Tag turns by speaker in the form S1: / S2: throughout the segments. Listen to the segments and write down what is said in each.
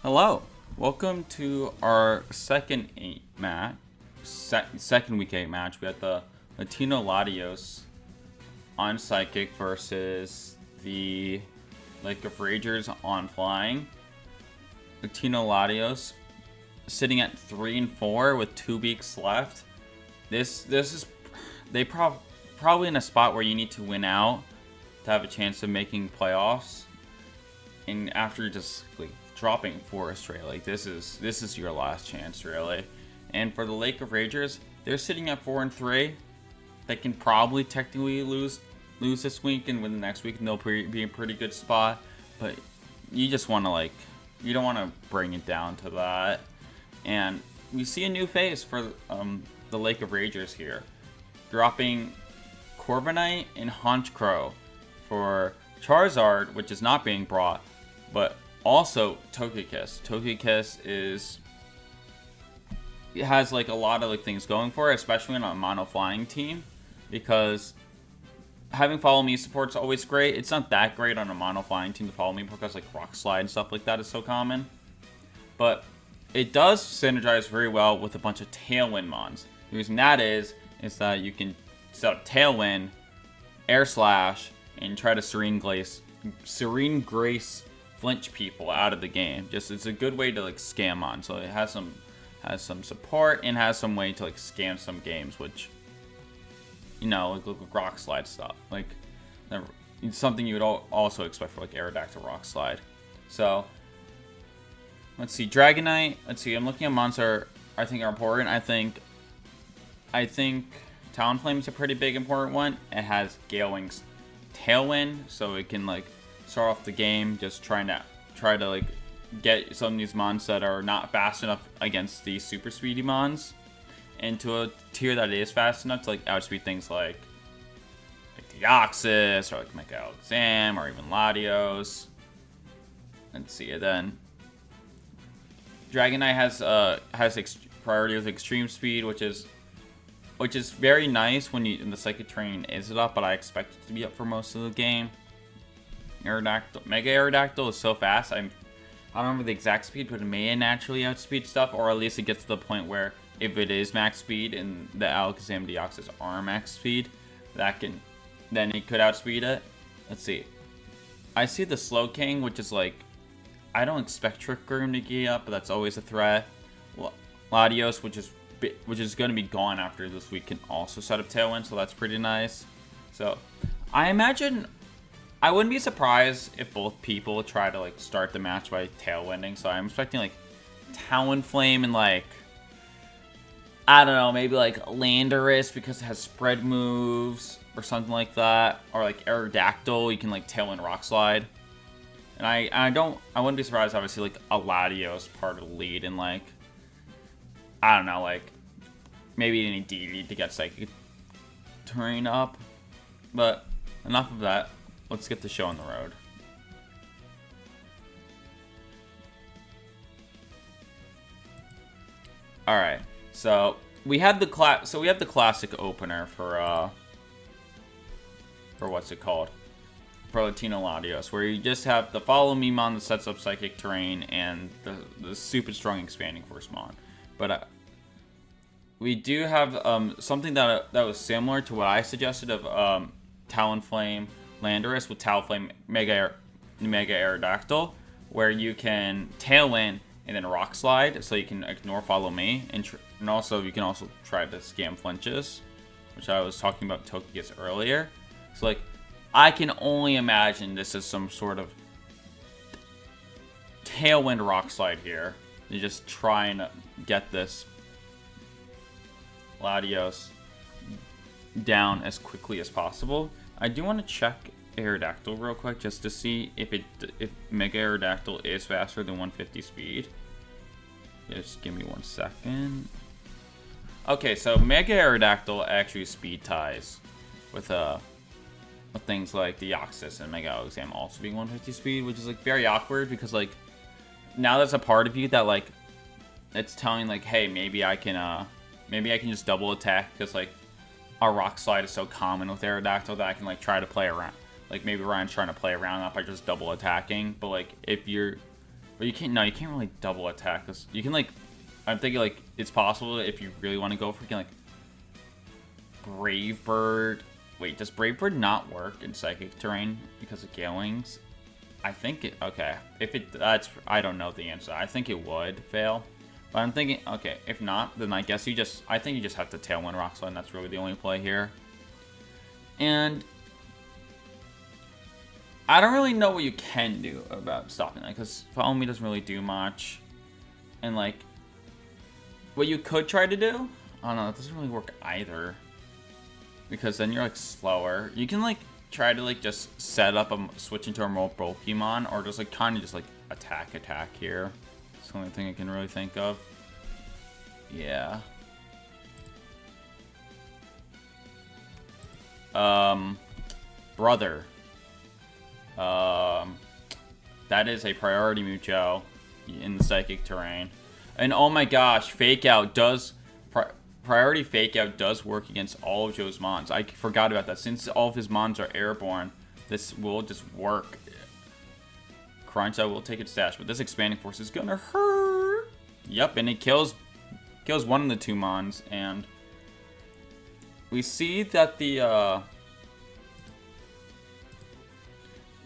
S1: Hello, welcome to our second week 8 match. We had the Latino Latios on Psychic versus the Lake of Ragers on Flying. Latino Latios sitting at 3-4 with 2 weeks left. This is probably in a spot where you need to win out to have a chance of making playoffs. And after just dropping 4 straight, this is your last chance, really. And for the Lake of Ragers, they're sitting at 4-3. They can probably technically lose this week and win the next week, and they'll be in a pretty good spot. But you just want to you don't want to bring it down to that. And we see a new face for the Lake of Ragers here, dropping Corviknight and Honchkrow for Charizard, which is not being brought, but also Togekiss. Togekiss has a lot of things going for it, especially on a mono flying team, because having follow me support's always great. It's not that great on a mono flying team to follow me because Rock Slide and stuff like that is so common, but it does synergize very well with a bunch of Tailwind mons. The reason that is that you can set up Tailwind, Air Slash, and try to Serene Grace flinch people out of the game. It's a good way to scam on. So it has some support and has some way to scam some games, which Rock Slide stuff. It's something you would also expect for Aerodactyl Rock Slide. So let's see, Dragonite. Let's see, I'm looking at monster I think are important. I think Talonflame is a pretty big important one. It has Gale Wing's Tailwind, so it can start off the game just try to get some of these mons that are not fast enough against these super speedy mons into a tier that is fast enough to outspeed things like Deoxys or Mega Alakazam or even Latios. Let's see it then. Dragonite has priority with extreme speed, which is very nice when the Psychic Terrain is up, but I expect it to be up for most of the game. Mega Aerodactyl is so fast. I don't remember the exact speed, but it may naturally outspeed stuff, or at least it gets to the point where if it is max speed and the Alakazam Deoxys are max speed, then it could outspeed it. Let's see. I see the Slowking, which is I don't expect Trick Room to get up, but that's always a threat. Latios, which is going to be gone after this week, can also set up Tailwind, so that's pretty nice. So I imagine I wouldn't be surprised if both people try to start the match by Tailwinding. So I'm expecting Talonflame and I don't know, maybe Landorus because it has spread moves or something like that, or Aerodactyl, you can Tailwind Rock Slide. And I wouldn't be surprised obviously a Latios part of the lead and I don't know, maybe any DD to get Psychic Terrain up. But enough of that. Let's get the show on the road. All right, so we have the classic opener for what's it called? For Latino Latios, where you just have the Follow Me mon that sets up Psychic Terrain and the super strong Expanding Force mon. But we do have something that was similar to what I suggested of Talonflame Landorus with Talonflame Mega Aerodactyl, where you can Tailwind and then Rock Slide, so you can ignore Follow Me, and also you can also try to scam flinches, which I was talking about Togekiss earlier. So I can only imagine this is some sort of Tailwind Rock Slide here. You're just trying to get this Latios down as quickly as possible. I do want to check Aerodactyl real quick just to see if Mega Aerodactyl is faster than 150 speed. Just give me 1 second. Okay, so Mega Aerodactyl actually speed ties with things like Deoxys and Mega Alakazam also being 150 speed, which is very awkward because now there's a part of you that it's telling hey, maybe I can just double attack because our Rock Slide is so common with Aerodactyl that I can try to play around. Maybe Ryan's trying to play around that by just double attacking, but if Or you can't. No, you can't really double attack this. You can like. I'm thinking like it's possible if you really want to go for like Brave Bird. Wait, does Brave Bird not work in Psychic terrain because of Gale Wings? I think it. Okay, if it that's I don't know the answer. I think it would fail. But I'm thinking, okay, if not, then I guess you just, I think you just have to Tailwind Rock Slide, and that's really the only play here. And I don't really know what you can do about stopping that, because Follow Me doesn't really do much. And, like, what you could try to do, I don't know, it doesn't really work either. Because then you're, like, slower. You can, like, try to, like, just set up a, switch into a remote Pokemon, or just, like, kind of just, like, attack here. It's the only thing I can really think of. Yeah. Brother. That is a priority Mucho in the Psychic terrain. And oh my gosh, Fake Out does... Priority Fake Out does work against all of Joe's Mons. I forgot about that. Since all of his Mons are airborne, this will just work. Crunch, I will take its dash, but this Expanding Force is gonna hurt. Yep, and it kills one of the 2 Mons, and we see that the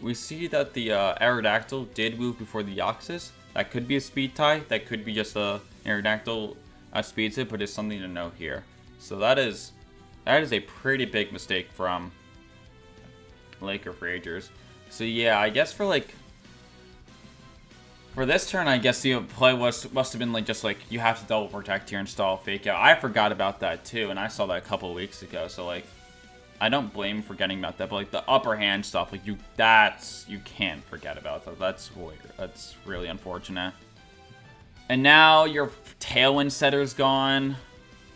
S1: Aerodactyl did move before the Deoxys. That could be a speed tie. That could be just a Aerodactyl speeds it, but it's something to note here. So that is a pretty big mistake from Lake of Ragers. So yeah, I guess for this turn, I guess the play must have been like just like you have to double protect here and stall Fake Out. I forgot about that too, and I saw that a couple weeks ago. So like, I don't blame forgetting about that, but like the upper hand stuff, like you can't forget about that. That's weird. That's really unfortunate. And now your Tailwind Setter's gone.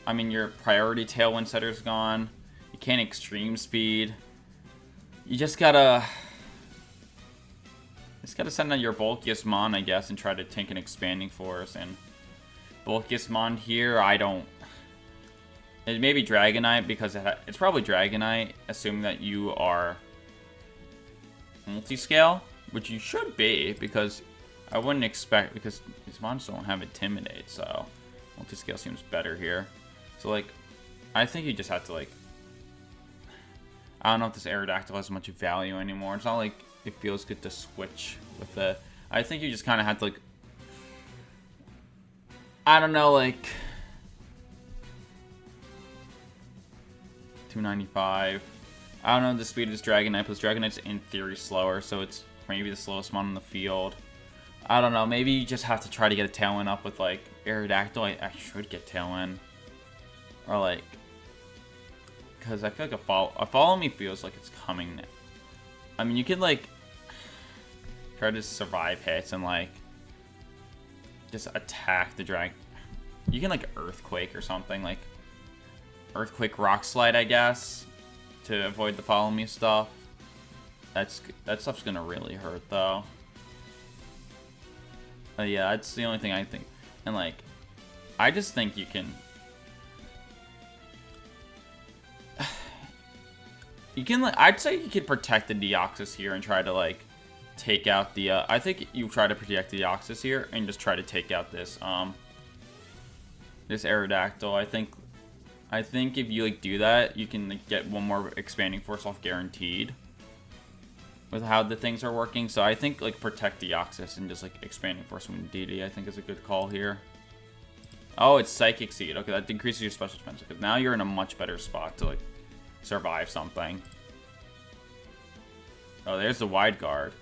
S1: I mean, your priority Tailwind Setter's gone. You can't Extreme Speed. You just gotta send out your Bulkiest Mon, I guess, and try to tank an Expanding Force. And Bulkiest Mon here, I don't... It may be Dragonite, because it's probably Dragonite, assuming that you are multi-scale, which you should be, because I wouldn't expect, because these Mons don't have Intimidate, so multi-scale seems better here. So, like, I think you just have to, like... I don't know if this Aerodactyl has much value anymore. It's not like it feels good to switch with it. I think you just kind of have to, like... I don't know, like... 295. I don't know the speed of this Dragonite, because Dragonite's in theory slower, so it's maybe the slowest Mon in the field. I don't know, maybe you just have to try to get a Tailwind up with, like, Aerodactyl. I should get Tailwind. Or, like... Because I feel like a Follow Me feels like it's coming now. I mean, you can, like... Try to survive hits and, like... Just attack the Dragon. You can, like, Earthquake or something, like... Earthquake Rock Slide, I guess, to avoid the Follow Me stuff. That stuff's gonna really hurt, though. Yeah, that's the only thing I think. And, like, I just think you can... You can, like, I'd say you could protect the Deoxys here and try to, like, take out the, I think you try to protect the Deoxys here and just try to take out this, this Aerodactyl. I think if you, like, do that, you can, like, get one more Expanding Force off guaranteed with how the things are working. So I think, like, protect the Deoxys and just, like, Expanding Force from DD, I think is a good call here. Oh, it's Psychic Seed. Okay, that decreases your special defense, because now you're in a much better spot to, like, survive something. Oh, there's the Wide Guard.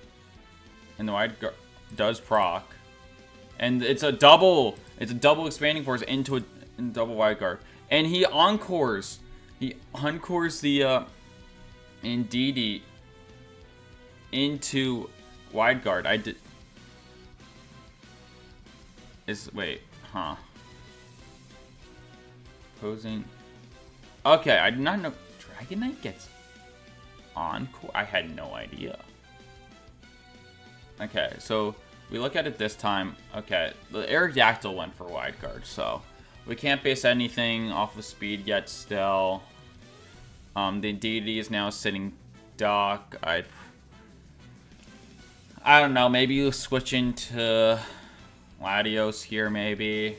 S1: And the Wide Guard does proc. And it's a double Expanding Force into a double Wide Guard. And he encores. He encores the Indeedee into Wide Guard. Wait, huh. Posing. Okay, I did not know Dragonite gets Encore. I had no idea. Okay, so we look at it this time. Okay, the Aerodactyl went for Wide Guard, so we can't base anything off of speed yet still. The Indeedee is now sitting duck. I I don't know. Maybe you switch into Latios here, maybe.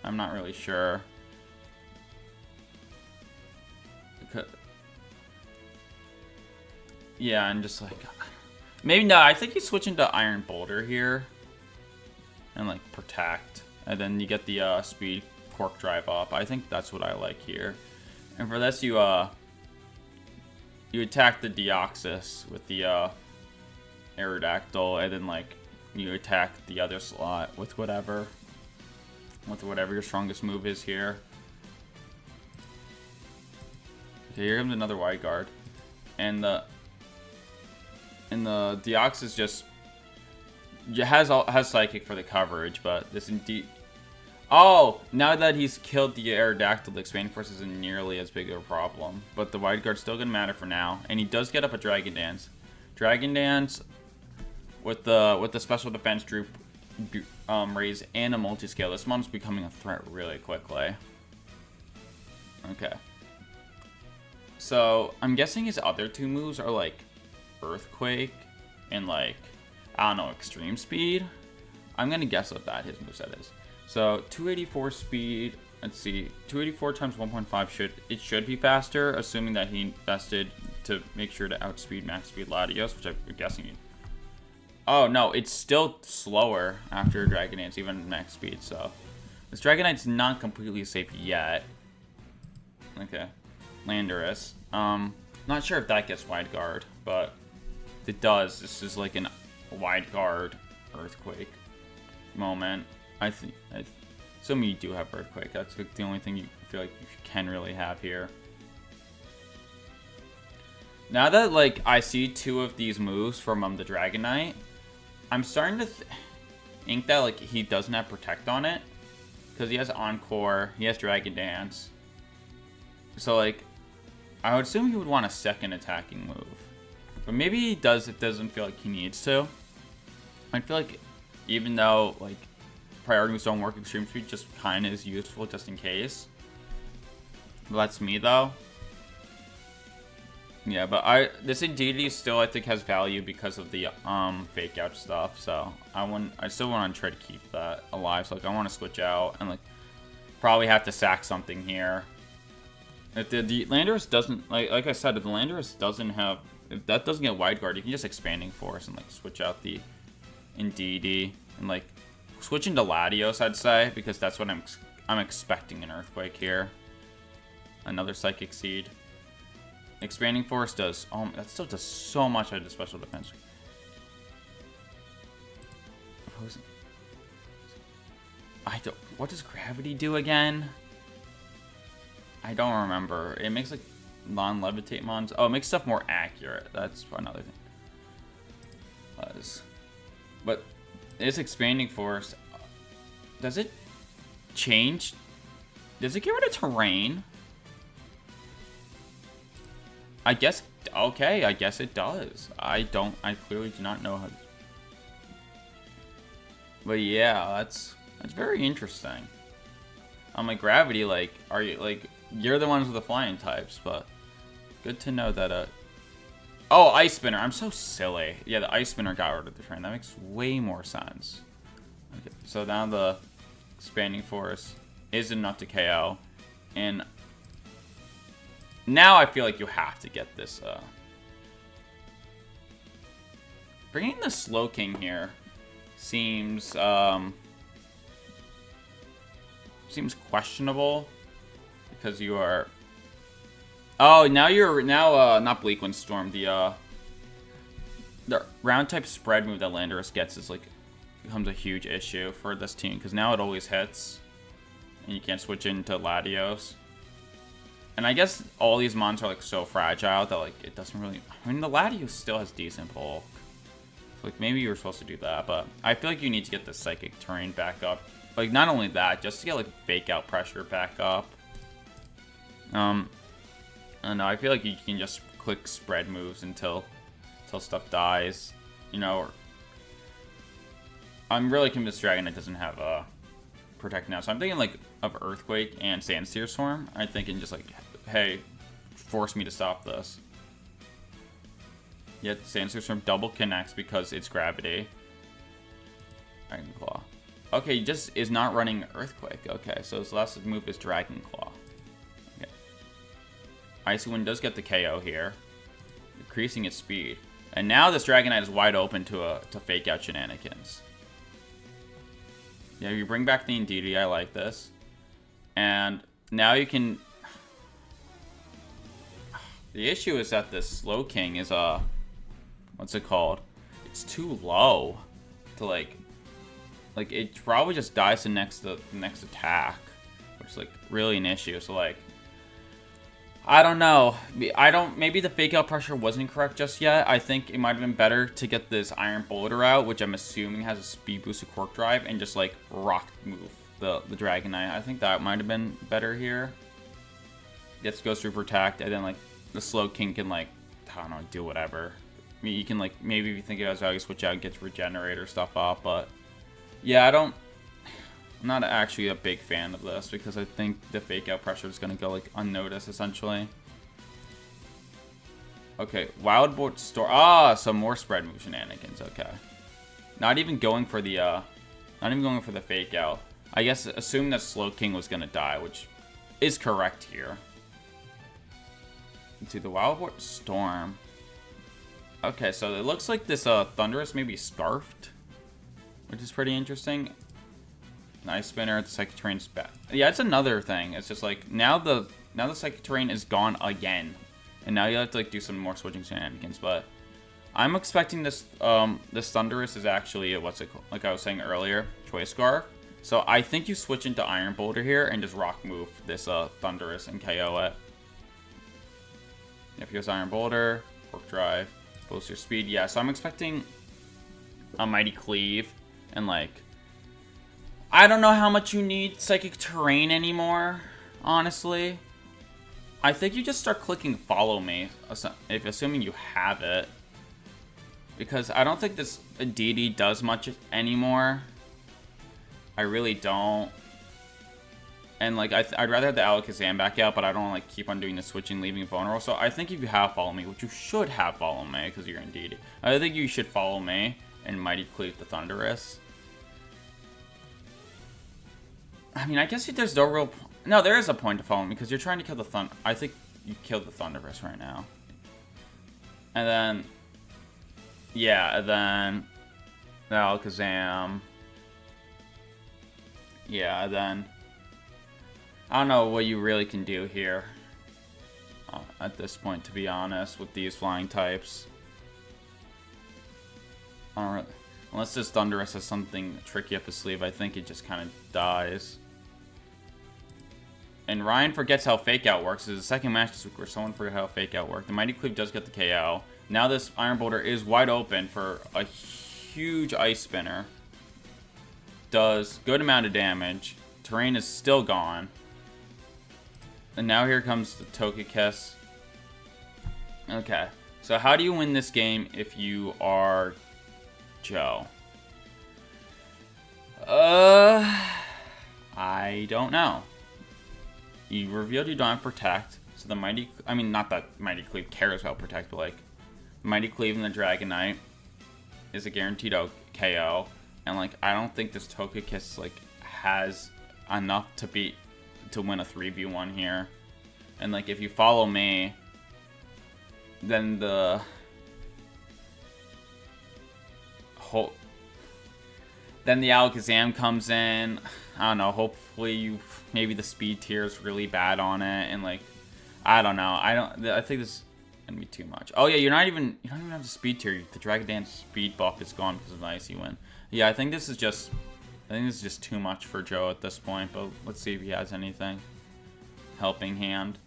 S1: I'm not really sure. Yeah, I'm just like... Maybe no, I think you switch into Iron Boulder here. And like protect. And then you get the speed Cork Drive up. I think that's what I like here. And for this you attack the Deoxys with the Aerodactyl, and then like you attack the other slot with whatever your strongest move is here. Okay, here comes another wide guard. And the Deoxys just has Psychic for the coverage, but this indeed... Oh! Now that he's killed the Aerodactyl, the Expanding Force isn't nearly as big of a problem. But the Wide Guard's still gonna matter for now. And he does get up a Dragon Dance. Dragon Dance with the Special Defense Droop raise and a multi-scale. This mon's becoming a threat really quickly. Okay. So, I'm guessing his other two moves are like Earthquake and like, I don't know, Extreme Speed. I'm gonna guess what his moveset is. So 284 speed. Let's see, 284 times 1.5 should be faster, assuming that he invested to make sure to outspeed max speed Latios, which I'm guessing. Oh no, it's still slower after Dragon Dance, even max speed. So this Dragonite's not completely safe yet. Okay, Landorus. Not sure if that gets Wide Guard, but if it does, this is like an Wide Guard Earthquake moment. Assuming you do have Earthquake, that's like the only thing you feel like you can really have here. Now that like I see two of these moves from the Dragonite, I'm starting to think that like he doesn't have Protect on it, because he has Encore, he has Dragon Dance. So like, I would assume he would want a second attacking move, but maybe he does. It doesn't feel like he needs to. I feel like even though like priority moves don't work, Extreme Speed just kind of is useful just in case. But that's me though. Yeah, but this Indeedee still I think has value because of the fake out stuff. So I still want to try to keep that alive. So like I want to switch out and like probably have to sack something here. If the Landorus doesn't like I said, if the Landorus doesn't have, if that doesn't get Wide Guard, you can just Expanding Force and like switch out the Indeedee and like switch into Latios, I'd say, because that's what I'm expecting an Earthquake here. Another Psychic Seed. Expanding Force does that still does so much out of the special defense. What does Gravity do again? I don't remember. It makes like non-levitate mons. Oh, it makes stuff more accurate. That's another thing. But this Expanding Force, does it change? Does it get rid of terrain? I guess, okay, I guess it does. I clearly do not know how. But yeah, that's very interesting. I'm like, Gravity, like, are you, like, you're the ones with the flying types, but good to know that, oh, Ice Spinner, I'm so silly. Yeah, the Ice Spinner got rid of the terrain. That makes way more sense. Okay, so now the Expanding Force is enough to KO, and now I feel like you have to get this, bringing the Slow King here seems questionable, because you are, oh, now you're, not Bleak Wind Storm, the round type spread move that Landorus gets is like, becomes a huge issue for this team, because now it always hits, and you can't switch into Latios. And I guess all these mons are like so fragile that like it doesn't really, I mean the Latios still has decent bulk. So, like maybe you were supposed to do that, but I feel like you need to get the Psychic terrain back up. Like not only that, just to get like fake out pressure back up. I don't know, I feel like you can just click spread moves until stuff dies. You know, or I'm really convinced Dragonite doesn't have a Protect now. So I'm thinking like of Earthquake and Sandsteer Swarm. I'm thinking just like, hey, force me to stop this. Yet Sandstorm double connects because it's gravity. Dragon Claw. Okay, he just is not running Earthquake. Okay, so his last move is Dragon Claw. Okay. Icy Wind does get the KO here, increasing its speed. And now this Dragonite is wide open to fake out shenanigans. Yeah, you bring back the Indeedee. I like this. And now you can... The issue is that this Slow King is, what's it called? It's too low to, like, it probably just dies the next attack, which is, like, really an issue. So, like, I don't know. Maybe the fake out pressure wasn't correct just yet. I think it might have been better to get this Iron Boulder out, which I'm assuming has a speed boost of Quark Drive, and just, like, rock move the Dragonite. I think that might have been better here. Gets goes through Protect, and then, like, the Slow King can, like, I don't know, do whatever. I mean, you can, like, maybe if you think it has value, switch out and get Regenerator stuff off, but yeah, I'm not actually a big fan of this because I think the fake out pressure is going to go, like, unnoticed, essentially. Okay, Wild Board Store. Ah, some more spread move shenanigans. Okay. Not even going for the fake out. I guess assume that Slow King was going to die, which is correct here. Let's see, the Wild Board Storm. Okay, so it looks like this Thunderous may be Scarfed, which is pretty interesting. Nice Spinner at the Psychic Terrain's back. Yeah, it's another thing. It's just like now the Psychic Terrain is gone again, and now you have to, like, do some more switching shenanigans. But I'm expecting this this Thunderous is actually what's it called? Like I was saying earlier, Choice Scarf. So I think you switch into Iron Boulder here and just rock move this Thunderous and KO it. If he goes Iron Boulder, Quark Drive, boost your speed. Yeah, so I'm expecting a Mighty Cleave and, like, I don't know how much you need Psychic Terrain anymore, honestly. I think you just start clicking Follow Me, if assuming you have it. Because I don't think this Indeedee does much anymore. I really don't. And, like, I'd rather have the Alakazam back out, but I don't, like, keep on doing the switching, leaving vulnerable. So I think if you have Follow Me, which you should have Follow Me because you're Indeedee, I think you should Follow Me and Mighty Cleave the Thunderous. I mean, I guess there's no real... No, there is a point to Follow Me because you're trying to kill the Thunder... I think you killed the Thunderous right now. And then... Yeah, and then... The Alakazam. Yeah, and then... I don't know what you really can do here at this point, to be honest, with these flying types. Unless this Thunderous has something tricky up his sleeve, I think it just kind of dies. And Ryan forgets how Fake Out works. This is the second match this week where someone forgot how Fake Out worked. The Mighty Cleave does get the KO. Now this Iron Boulder is wide open for a huge Ice Spinner. Does good amount of damage. Terrain is still gone. And now here comes the Togekiss. Okay, so how do you win this game if you are Joe? I don't know. You revealed you don't have Protect, so the Mighty... I mean, not that Mighty Cleave cares about Protect, but, like, Mighty Cleave and the Dragonite is a guaranteed KO. And, like, I don't think this Togekiss, like, has enough to win a 3v1 here. And, like, if you Follow Me, then the Alakazam comes in. I don't know, hopefully maybe the speed tier is really bad on it, and, like, I don't know. I think this is gonna be too much. Oh yeah, you don't even have the speed tier. The Dragon Dance speed buff is gone because of the Icy Wind. Yeah, I think this is just too much for Joe at this point, but let's see if he has anything. Helping Hand.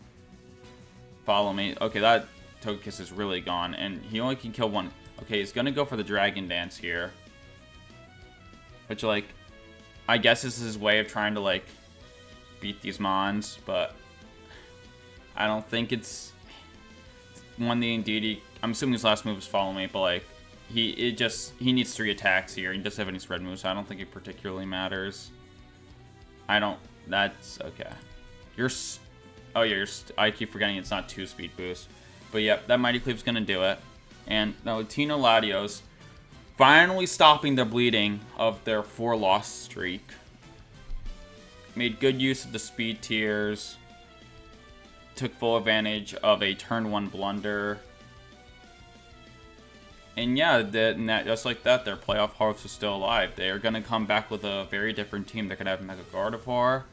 S1: Follow Me. Okay, that Togekiss is really gone, and he only can kill one. Okay, he's gonna go for the Dragon Dance here. Which, like, I guess this is his way of trying to, like, beat these Mons, but I don't think it's one the Indeedee. I'm assuming his last move is Follow Me, but, like, he needs 3 attacks here. He doesn't have any spread moves, so I don't think it particularly matters. That's okay. I keep forgetting it's not 2 speed boost. But yeah, that Mighty Cleave's gonna do it. And the Latino Latios finally stopping the bleeding of their 4-loss streak. Made good use of the speed tiers. Took full advantage of a turn 1 blunder. And yeah, just like that, their playoff hopes are still alive. They are going to come back with a very different team. They're going to have Mega Gardevoir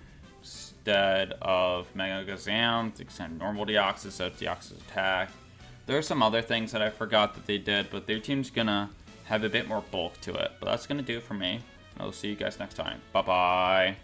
S1: instead of Mega Gazam to extend normal Deoxys, so Deoxys attack. There are some other things that I forgot that they did, but their team's going to have a bit more bulk to it. But that's going to do it for me. I'll see you guys next time. Bye-bye.